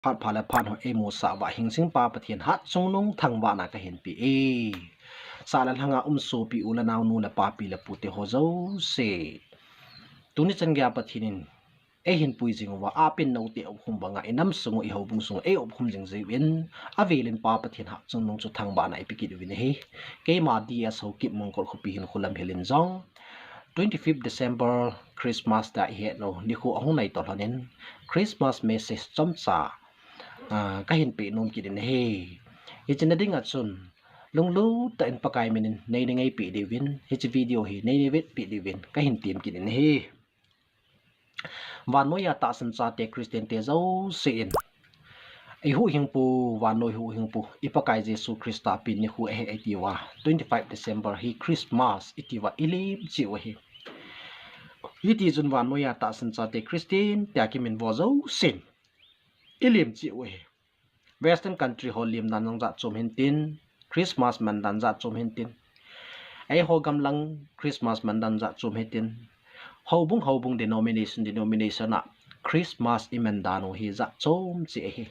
phat phala phan ho emo sa wa hing sing pa pathian hat chung nung thang wa na ka hen pi e sa la hanga so pi ula naw nu la pa pi la pu te ho zo se tuni chan gya pathinin e hin pui jing wa a pin no te ob khum banga enam sungo I ho bung sungo e ob khum jing jei win avelin pa pathian ha chung nung chu thang ba na ipiki du win he ke ma dia so kip mong kol khu pi hin khulam helin jong 25th December Christmas da he no ni khu ahung nai to hanin Christmas message chom cha ka hin pe nom ki din he hi chen ding a chun lung lu ta in pakai minin nei ngai pi de win hi chi video hi nei nei vet pi de win ka hin tim ki din he van noya ta san cha te Christian te zo sin ai hu hing pu van noi hu hing pu ipakai Jesu Christa pin ni hu e etiwa 25 December hi Christmas itiwa ilim chi wa hi iti jun van noya ta san cha te Christian te ki min wo zo sin ilim chi wa hi Western country ho lim nan nang za chom hin tin Christmas man dan za chom hin tin ai ho gam lang Christmas man dan za chom hin tin hobung denomination na Christmas imendano hi za chom chi hi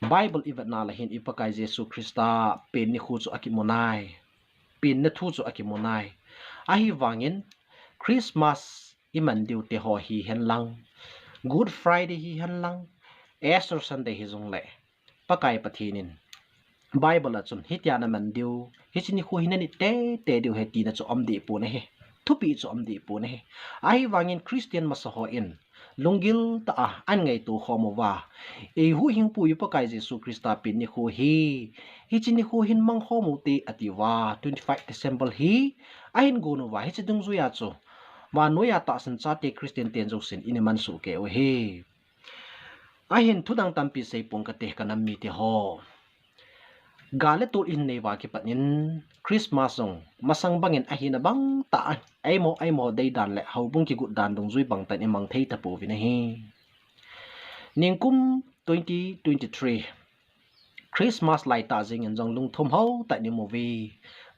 Bible ibat na la hin ipakai Jesu Christa pen ni khu chu akimonai pin na thu chu akimonai a hi wangin Christmas iman diu te ho hi hen lang Good Friday hi hen lang Easter Sunday hi jong le pakai pathinin Bible a chun hitiana man diu hi chini khu hinani te diu he ti na chu om di pu na he thupi chu om di pu na he a hi wangin Christian ma so in lungil ta an ngai tu khomowa e hu hing pu yu pakai Jesu Christa pin ni khu hi chini khu hin mang khomu te atiwa 25 December hi a hin go no wa hi chidung zu ya chu wa no ya ta san cha te Christian ten jo sin in man su ke o he a hin thudang tampi sei pong ka te kanam mi te ho gale to in nei wa ki panin Christmas song masang bangin a hin bang ta ai mo dei dan le haubung ki gut dan dong zui bang tan imang thei ta pu vi na hi ningkum 2023 Christmas lai ta jing en jong lung thom ho ta ni movie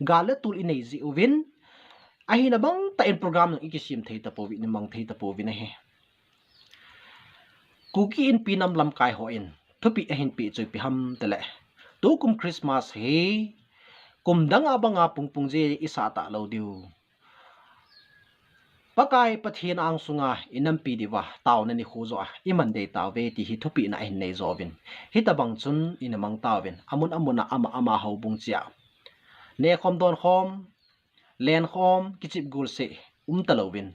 gale tul in nei zi win a hin bang ta in program ng ikisim thei ta pu vi ni mang thei ta pu vi na hi kuki in pinam lam kai ho in thupi a hin pi choi pi ham tele tu kum Christmas he kum dang abanga pungpung je isa ta lo diu pakai pathian ang sunga inam pi diwa taw na ni khuzo iman de taw ve ti hi thupi na hin nei zovin hi tabang chun inamang tawin amuna ama ho bung chia ne khom don khom len khom kichip gul se talovin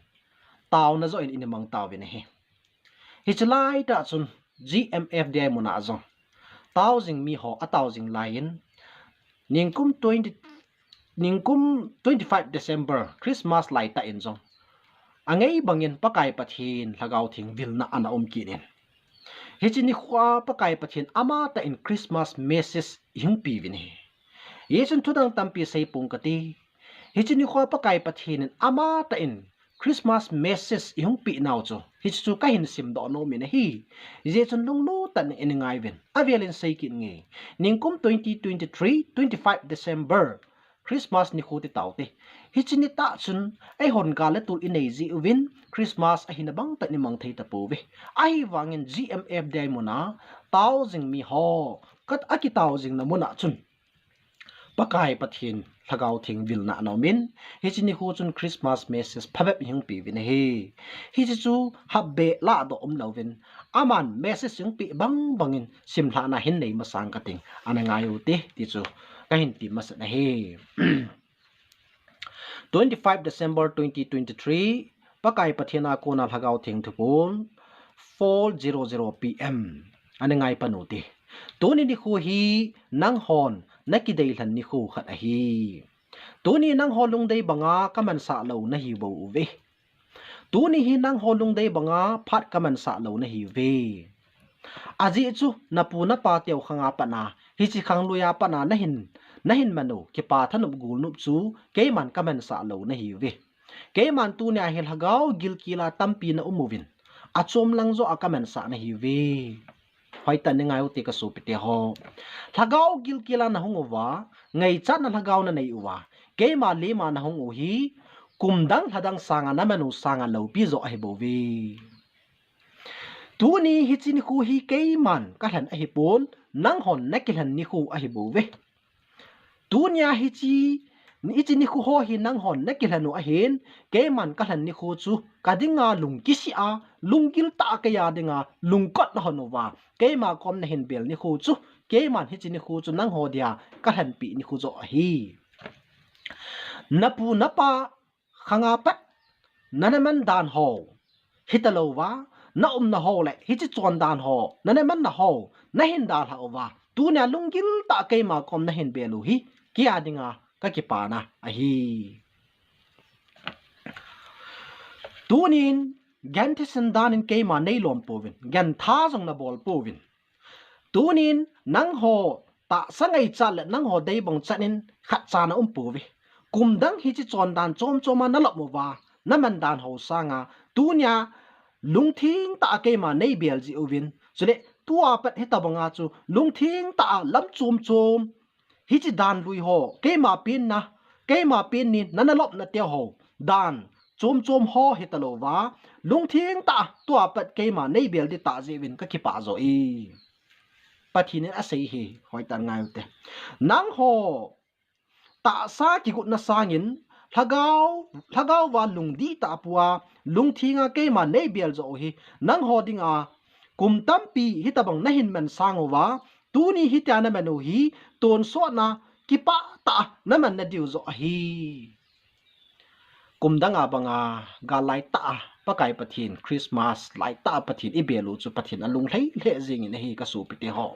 taw na zo in inamang tawin he hi chlai ta chun GMF dai muna azong thousand mi ho a thousand lion ningkum 25 December Christmas lai ta in zong angai bangin pakai pathin lagaw thing vil na ana kinin hichini khwa pakai pathin ama ta in Christmas message hing pi vin he yechun thudang tampi sei pung kati hichini khwa pakai pathin ama ta in Christmas message hing pi naw cho hichu ka hin sim do no mi na hi yechun lung lu tan in ngai ven avelin sei kin nge ningkum 2023 25 December Christmas ni khuti tawte hichini ta chun ai hon ga le tul inei ji win Christmas a hinabang ta ni mang thei ta pu ve ai wangin GMF dai muna thousand mi ho kat aki thousand na muna chun pakai pathin lagaw thing vil na no min hichini hu chun Christmas message phabep hing pi vin he hi chu habbe la do lovin aman message hing pi bangin simhla na hin nei masang kating anangayu te ti chu kahin ti mas na he 25 December 2023 pakai pathina kona lagaw thing thupun 4:00 PM anangai panuti tuni ni khu hi nang hon nakidei hlan ni khu khat a hi tuni nang holung dei banga kaman sa lo na hi bo ve tuni hi nang holung dei banga phat kaman sa lo na hi ve aji chu napu na pa teu khanga pana hi chi khang luya pana na hin manu ki pa thanup gul nup chu keiman kaman sa lo na hi ve keiman tu ne hel hagaw gil kila tampi na umuvin achom lang zo akaman sa na hi ve hoi tan ni ngai uti ka su pite ho lagaw gil kila na hungowa ngai chat na lagaw na nei uwa keima le ma na hungu hi kumdang hadang sanga na manu sanga lo pi zo ai bo vi tu ni hi chi ni khu hi ke man ka hlan a hi pon nang hon na ki hlan ni khu a hi bu ve tu nya hi chi ni khu ho hi nang hon na ki hlanu a hin ke man ka hlan ni khu chu ka dinga lung ki si a lungkil ta ka ya dinga lungkot na honova ke ma kom na hin bel ni khu chu ke man hi chi ni khu chu nang ho dia ka hlan pi ni khu zo a hi napu napa khanga pat nanaman dan ho hitalowa na na ho le hi chi chon dan ho nanaman na ho na hin dal ha wa tu na lungkil ta ke ma kom na hin belu hi kia dinga ka ki pa na a hi tunin gan thi san dan in ke ma nei lom povin gan tha jong na bol povin tunin nang ho ta sangai chal nang ho dei bong chanin khat cha na povi kum dang hi chi chon dan chom choma na lop mo wa na man dan ho sanga tunya lungthing ta ke ma nei bel ji ovin chule tua pat he ta banga chu lungthing ta lam chom chom hi chi dan lui ho ke ma pin ni nana lop na te ho dan chom chom ho he ta lo wa lungthing ta tua pat ke ma nei bel di ta ji win ka ki pa zo i pathin a sei hi hoi tan ngai te nang ho ta sa ki gut na sangin thagau wa lung di ta puwa lung thinga ke ma nei bel zo hi nang ho dinga kum tampi hi tabang na hin man sangowa tu ni hi ta na manu hi ton so na ki pa ta na man na diu zo hi kum danga banga ga lai ta pa kai pathin Christmas lai ta pathin i belu chu pathin alung hlei hle jing in hi ka su pi te ho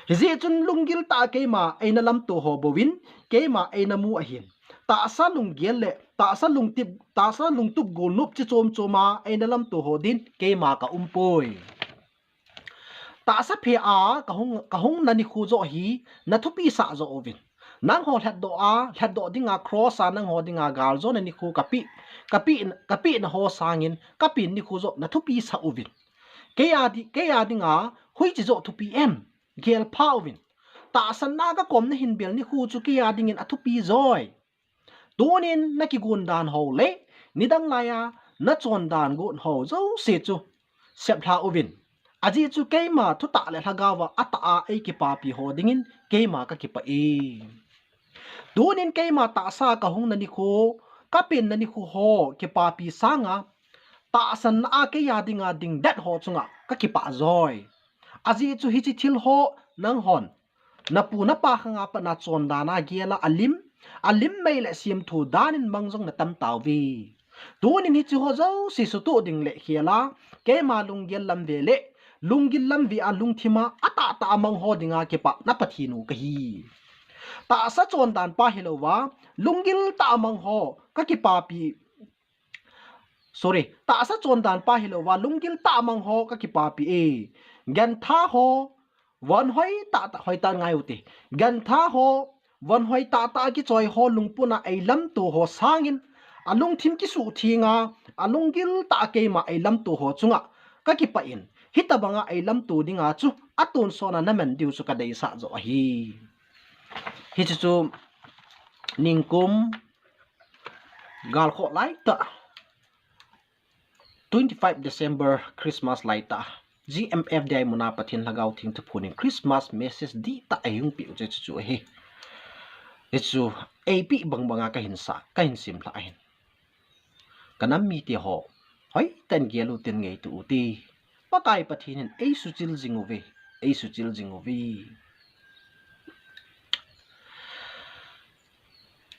hi chun lungil ta ke ma aina lam to ho bowin ke ma aina mu a hin ta sa lung gel le ta sa lung tup gol nup chi chom choma aina lam to ho din ke ma ka poi ta sa phe a ka hung na ni khu zo hi na thu pi sa zo ovin nang ho hlat do dinga cross a nang ho dinga gal zo na ni khu kapi na ho sangin kapin ni khu zo na thu pi sa ovin ke ya dinga hui chi zo thu pi em gel pa ovin ta san na ka kom na hin bel ni khu chu ke ya dingin a thu pi zoi donin na ki gun dan ho le ni dang la ya na chon dan gun ho zo se chu sep thla ovin aji chu ke ma thu ta le thagawa ata a e ki pa pi ho dingin ke ma ka ki pa e donin ke ma ta sa ka hung na ni khu ka pin na ni khu ho ki pa pi sanga ta san na ke ya dinga ding dat ho chunga ka ki pa zoi aji chu hi chi thil ho nang hon na pu na pa khanga pa na chon dana giela alim mai le sim thu danin mangjong na tam taw vi tunin hi chu ho zo si su tu ding le hiela ke ma lunggel lam ve le lunggil lam vi a lungthima ata ta mang ho dinga ke pa na pathinu ka hi ta sa chon dan pa hilowa lunggil ta mang ho ka ki pa pi sorry ta sa chon dan pa hilowa lunggil ta mang ho ka ki pa pi e gan tha ho wan hoi ta hoi ta ngai uti gan tha ho wan hoi ta ki choi ho lungpuna ai lam tu ho sangin alung thim ki su thinga alunggil ta ke ma ai lam tu ho chunga ka ki pa in hitabanga ai lam tu dinga chu atun sona naman diu su ka dei sa zo hi chu ningkum gal kho lai ta 25 December Christmas lai ta GMF dai muna pathin lagaw thing to phunin Christmas message di ta ayung pi che chu he chu ap banga ka hinsa ka hin sim la hin kanam mi ti ho hoi ten gelu ten ngei tu ti pakai pathin ei su chil jingovi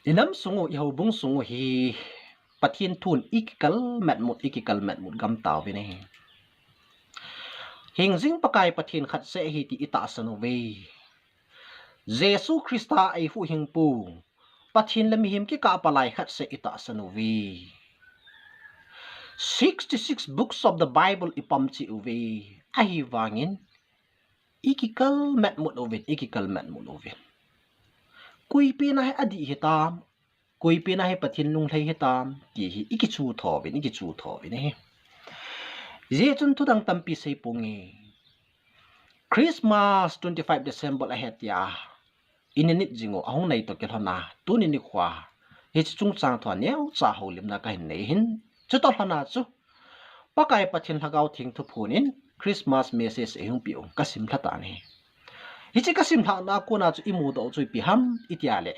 inam sungu i ho bung sungu hi pathin thun ikikal mat mut gam taw vi ne hingjing pakai pathin khat se hi ti ita sanu ve Jesu Christa ai fu hing pu pathin lam him ki ka palai khat se ita sanu ve 66 books of the Bible ipam chi uve ahi wangin ikikal mat mut ovin kui pi na hai adi hitam kui pi na hai pathin lung thai hitam ti hi ikichu thovin he je chun tu dang tampi sei pungi Christmas 25 December ahet ya inenit jingo ahong nei to kelhona tunin ni khwa he chung chang thwa neu cha holim na ka hin nei hin chu to hlana chu pakai pathin hagau thing thu phunin Christmas message ehung piung kasim thata ni hichi kasim tha na ko na chu imu do chu pi ham itiale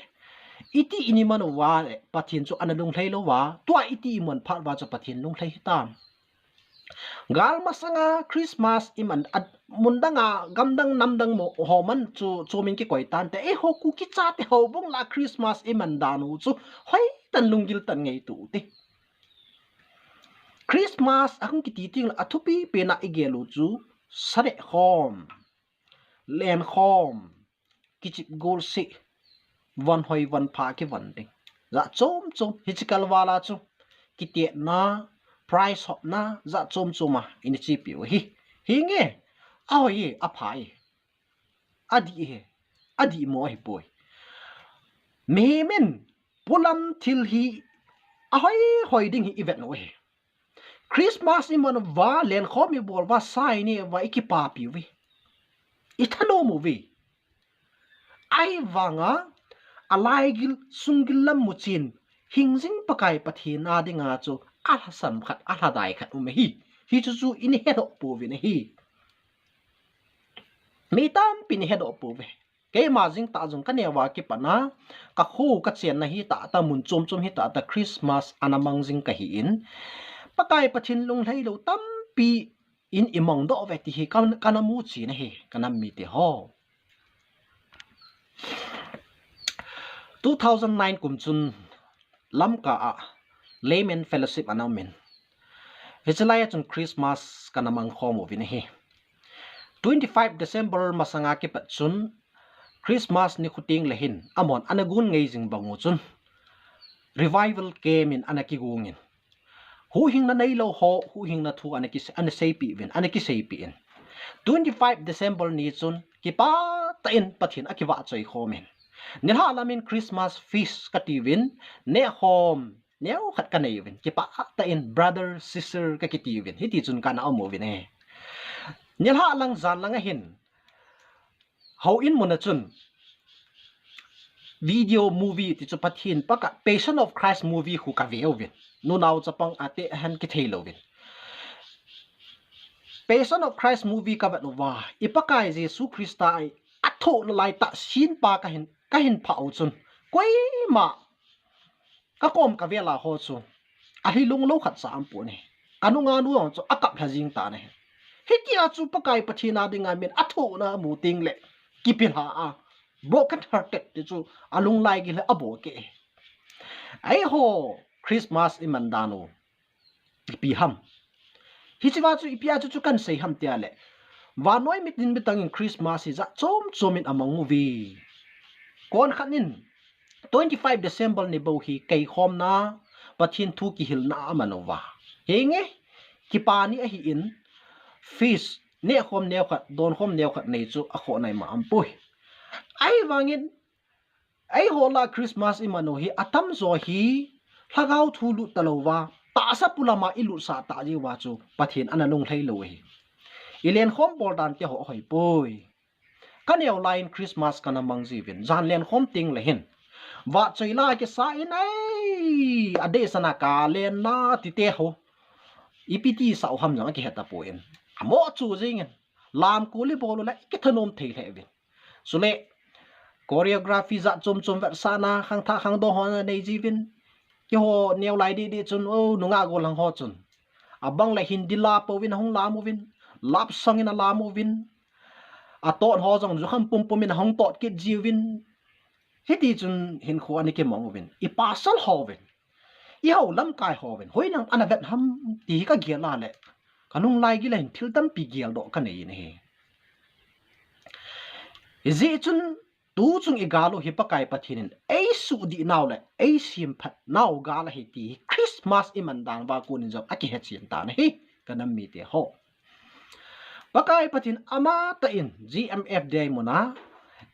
iti iniman wa pathin chu analung thlei lo wa tua iti imon phat wa chu pathin lung thlei tam gal masanga Christmas iman mundanga gamdang namdang mo homan chu min ki koi tan te e ho ku ki cha te ho bong la Christmas iman danu chu hoi tan lungil tan ngei tu te Christmas akong kititing athupi pena igelu chu sare hom len hom kichip gol si van hoi van pha ki van ding za chom hichikal wala chu kitie na price hop na za chom choma ini chi pi hi nge aw ye aphai adi mo hi boy memen pulam til hi hoi ding hi event no he Christmas imon va len khomi bol va sai ni va ikipa pi wi ithano mu wi ai wanga alaigil sunggilam muchin hingjing pakai pathin na dinga chu ala sam khat ala dai khat um hi chu in head op pu wi ne hi mi tam pin head op pu wi ke ma jing ta jong ka ne wa ki pana ka khu ka chen na hi ta mun chom hi ta Christmas anamang jing ka hi in pakai pathin lung lei lo tam pi in imong do ve ti hi kanamu chi na hi kanam mi te ho 2009 kumchun lamka a layman fellowship announcement hichalaya chun Christmas kanamang khomo vin hi 25 December masanga ki patchun Christmas ni khuting lehin amon anagun ngei jing bangu chun revival came in anaki gungin hu hing na nei lo ho hu hing na thu anaki sei pi vin anaki sei pi in 25 December ni chun ki pa ta in pathin akiwa choi khomen nilha alamin Christmas feast kativin ne home neu khat ka nei vin ki pa ta in brother sister ka kitivin hiti chun kana amo vin e nilha lang zan lang hin how in mona chun video movie ti chu pathin paka Passion of Christ movie hu ka veo vin nu naw chapang ate han ki thailo vin Passion of Christ movie ka ba no wa ipakai Jesu Christa ai atho na lai ta sin pa ka hin phau chun koi ma ka kom ka vela ho chu a hi lung lo khat sa am pu ne kanu nga nu chu akap hajing ta ne hitia chu pakai pathina dinga min atho na mu ting le kipil ha a broken hearted ti chu alung lai gi le abo ke ai ho Christmas imandano pi ham hichiwa chu ipia chu kan sei ham tia le wa noi mit din bitang in Christmas is a chomin among movie kon khanin 25 December ni bo hi kai khom na pathin thu ki hil na amanowa henge ki pani a hi in fish ne khom ne khat don khom ne khat nei chu a kho nai ma ampui ai wangin ai hola Christmas imano hi atam zo hi lagau thulu talowa ta sa pulama ilu sa ta ji wa chu pathin ananung thlei lo hi ilen khom bol dan te ho hoi poi kaneu line Christmas kana mangji vin jan len khom ting le hin wa choila ke sa in ai ade sana ka len na ti te ho ipiti sa ham jang ki heta poin amo chu jing lam kuli bolu la ke thanom thei le vin sule choreography za chom ver sana khang tha khang do hon nei ji vin ki ho neu lai di chun o nunga go lang ho chun abang la hindi la po win hong la mo win lap sang in a la mo win a ton ho jong ju kham pum in hong tot ki ji win heti chun hin kho ani ke mong win I pasal ho win I ho lam kai ho win hoi nang anavet ham ti ka gia la le kanung lai gi len thil tam pi gial do ka nei ne ji chun tu chung igalo hi pakai pathinin ei su di naw le ei sim phat naw gala hi ti Christmas imandang ba kunin jong aki het sim ta ne hi kanam mi te ho pakai pathin ama ta in GMF day mona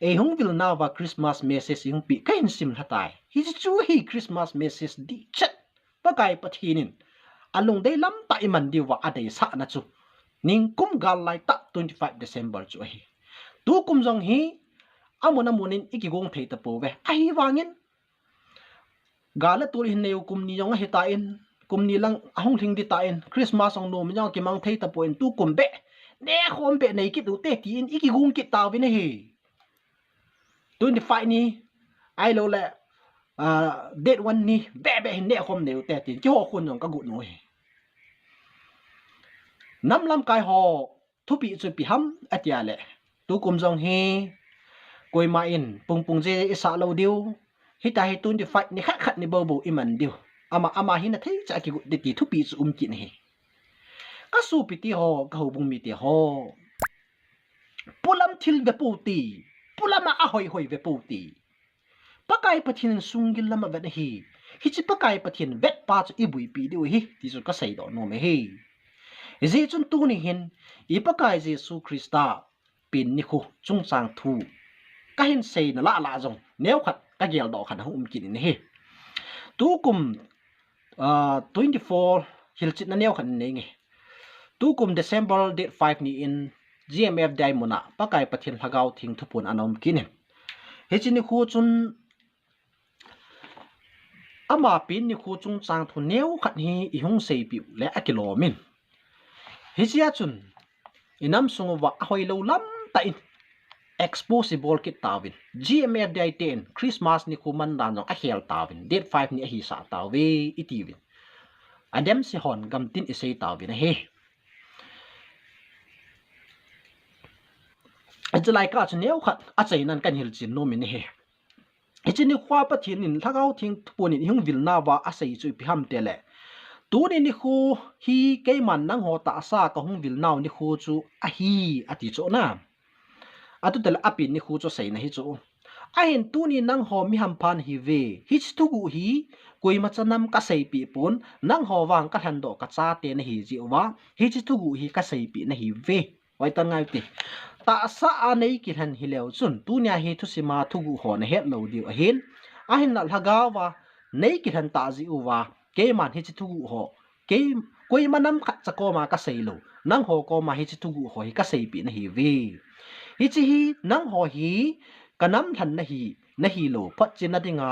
ei hung vil naw ba Christmas message yung pi kain sim hatai hi chu hi Christmas message di chat pakai pathinin alung dei lam ta iman di wa adai sa na chu ning kum gal lai ta 25 December chu hi tu kum jong hi amona munin ikigong theita po ve ai wangin gala tul hin neu kum ni yong hita in kum ni lang ahong thing di tain Christmas ong nom nyang ki mang thei ta point tu kum be ne khom be nei ki du te ti in iki gung ki taw vi ne hi 25 ni ai lo la date one ni be hin ne khom neu te ti ki ho khun yong ka gu no hi nam lam kai ho thu pi chu pi ham atia le tu kum jong hi koi ma in pung je isa lo diu hi ta hi 25 ni khat ni bo bo iman diu ama hi na thei cha ki gu de ti thu pi chu kin hi ka su pi ti ho ka ho bung mi ti ho pulam thil ve pu ti pulama a hoi ve pu ti pakai pathin sungil lama ve hi hi chi pakai pathin vet pa chu ibui pi diu hi ti chu ka sei do no me hi je chun tu ni hin i pakai jesu krista pin ni khu chung sang thu ka hin sei na la jong neu khat ka gel do khan hum kin ni hi tu kum 24 hil chit na neu khan nei nge tu kum December date 5 ni in GMF dai muna pakai pathin hagau thing thupun anom kin he chini khu chun ama pin ni khu chung chang thu neu khat hi i hung sei pi le a kilomin hi chia chun inam sungwa hoi lo lam ta in exposable kit tawin GMF dai 10 Christmas ni khu man dan jong a hel tawin date 5 ni a hi sa tawi itiwin adem si hon gam tin isei tawin he ajlai ka chu neu khat a chei nan kan hil chin no min he ichini khwa pa thin in thagau thing punin hung vilna wa a sei chu pi ham tele tu ni khu hi ke man nang ho ta sa ka hung vilnaw ni khu chu a hi ati chu na atu tel apin ni khu chu sei na hi chu a hin tu ni nang ho mi ham phan hi ve hi chu gu hi koi ma chanam ka sei pi pun nang ho wang ka than do ka cha te na hi ji wa hi chu gu hi ka sei pi na hi ve wai tan ngai ti ta sa anei ki han hi leo chun tu nya hi thu sima thu gu ho na het lo di a hin na lhaga wa nei ki han ta ji u wa ke man hi chu thu gu ho ke koi manam kha cha ko ma ka sei lo nang ho ko ma hi chu thu gu ho hi ka sei pi na hi ve hi chi hi nang ho hi kanam than na hi lo phat chin na dinga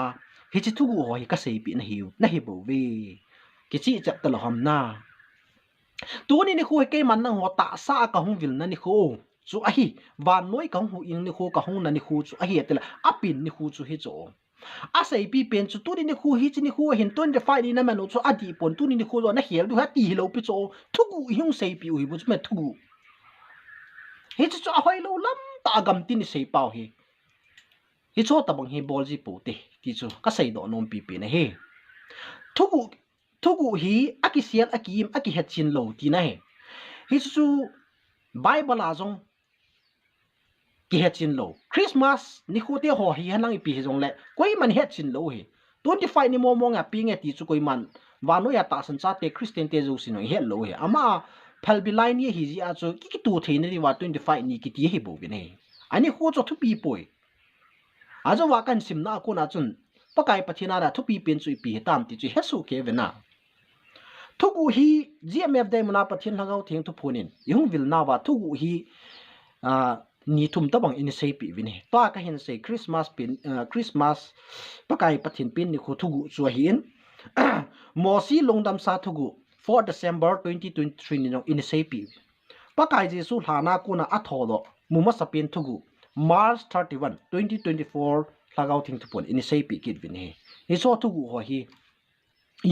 hi chi thu gu ho hi ka sei pi na hi bo ve ki chi chap ta lo ham na tu ni khu ke man nang ho ta sa ka hung vil na ni khu chu a hi van noi ka hu ing ni khu ka hung na ni khu chu a hi atela apin ni khu chu hi cho a sei pi pen chu tu ni khu hi chi ni khu hin 25 ni na man chu a di pon tu ni khu lo na hel du ha ti lo pi cho thu gu hung sei pi u bu chu me thu gu hi chu a hoi lo lam ta gam tin ni sei pau hi hi cho ta bang hi bol ji pu te ti chu ka sei do nom pi pi na he thu gu hi aki sial akim aki het chin lo ti na he hi chu Bible a jong ki het chin lo Christmas ni khu te ho hi hanang pi jong le koi man het chin lo hi 25 ni mo nga pi nge ti chu koi man wa no ya ta san cha te Christian te ju sin he lo he ama phal bi line ni hi ji a chu ki tu the ni wa 25 ni ki ti hi bo bi ne ani khu cho thu pi poi a jo wa kan sim na ko na chun pakai pathina ra thu pi pen chu pi tam ti chu he su ke ve na thu gu hi GMF dai muna pathin lagau thing thu phunin ihung vil na wa thu gu hi ni thum ta bang in sei pi vini pa ka hin sei Christmas pakai pathin pin ni khu thu gu chu hin mo si longdam sa thu gu 4 December 2023 ni no in sei pi pakai jesu hlana kuna athodo muma sapin thu gu March 31 2024 lagau thing thu pon in sei pi kit vini hi so thu gu ho hi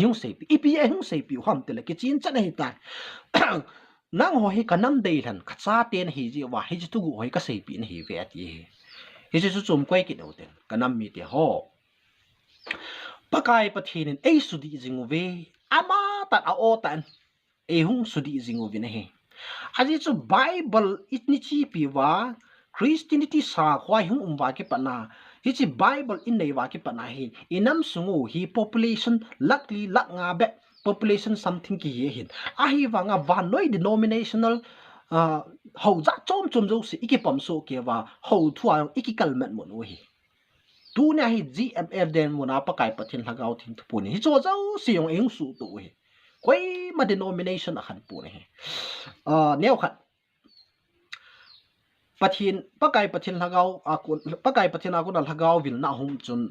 yung sei pi ipi yung sei pi ham te le ki chin chan hi ta nang ho hi kanam dei than khacha ten hi ji wa hi tu gu hoi ka sei pi na hi ve ati hi chu chum kwai ki no ten kanam mi te ho pakai pathin ei su di jingu ve ama ta a o tan e hung su di jingu ve na he aji chu Bible itni chi pi wa Christianity sa khwai hung umwa ki pana hi chi Bible in nei wa ki pana hi inam sungu hi population lakli lak nga be population something ki hi hin a hi wanga van noi denominational ho za chom jo si ikipam so ke wa ho thua ikikalmet mon hi tu nya hi GMF den mona pa kai pathin lagau thing thu puni hi cho zo si yong eng su tu hi koi ma denomination a khan pu ne neu khat pathin pakai pathin lagau akun pakai pathin akun lagau vil na hum chun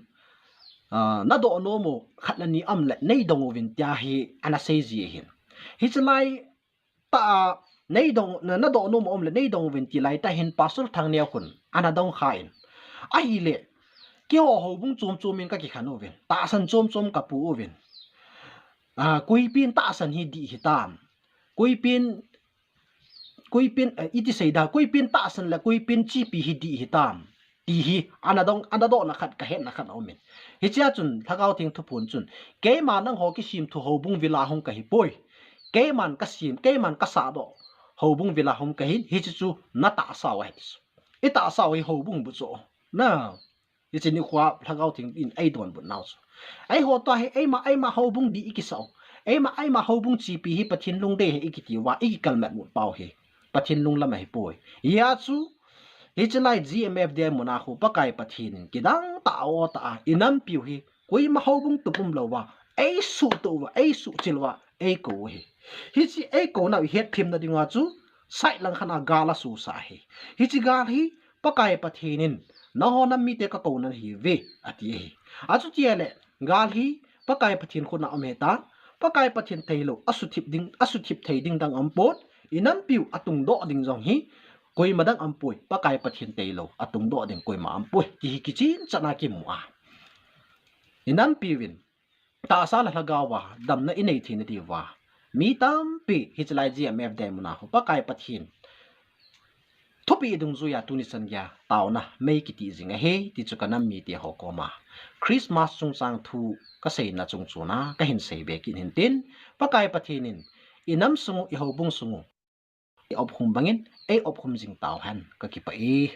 na do no mo khatlani am le nei dong win tia hi ana sei ji hin hi chlai ta nei dong na do no mo om le nei dong win ti lai ta hin pasul thang neo kun ana dong khain a hi le ki ho ho bung chom chom min ka ki khano wen ta san chom chom ka pu wen kui pin ta san hi di hi tam kui pin iti seida kui pin ta san la kui pin chi pi hi di hi tam ti hi anadong na khat ka het na khat omen hi chia chun thagao ting thu phun chun ke ma nang ho ki sim thu ho bung vila hong ka hi poi ke man ka sim ke man ka sa do ho bung vila hong ka hi chu na ta sa wa hi ta sa wa ho bung bu cho na hi chin ni khwa thagao ting in ai don bu naw ai ho to hi ai ma ho bung di ki sao ai ma ho bung chi pi hi pathin lung de hi ki ti wa i kal mat mu pau hi pathin lung lam hi poi ya chu hi chlai GMF de mona khu pakai pathin kidang ta o ta inam piu hi koi ma ho bung tu pum lo wa ai su to wa ai su chil wa ai ko hi chi ai ko na het phim na dinga chu sai lang khana gala su sa hi chi ga hi pakai pathinin na ho na mi te ka ko na hi ve ati hi a chu ti le gal hi pakai pathin khuna ame ta pakai pathin thailo asu thip thei ding dang ampot inam piu atung do ding jong hi koi madang ampoi pakai pathin teilo atung do ding koi ma ampoi ti hi kichin chana ki mu a inam piwin ta sa la lagawa dam na inei thin ti wa mi tam pi hichlai GMF de muna ho pakai pathin thopi dung zu ya tuni san ya taw na mei ki ti jinga he ti chu kanam mi ti ho ko ma Christmas chung sang thu ka sei na chung chu na ka hin sei be kin hin tin pakai pathinin inam sungu i ho bung sungu op khum bangin ei op khum jing taw han ka ki pa e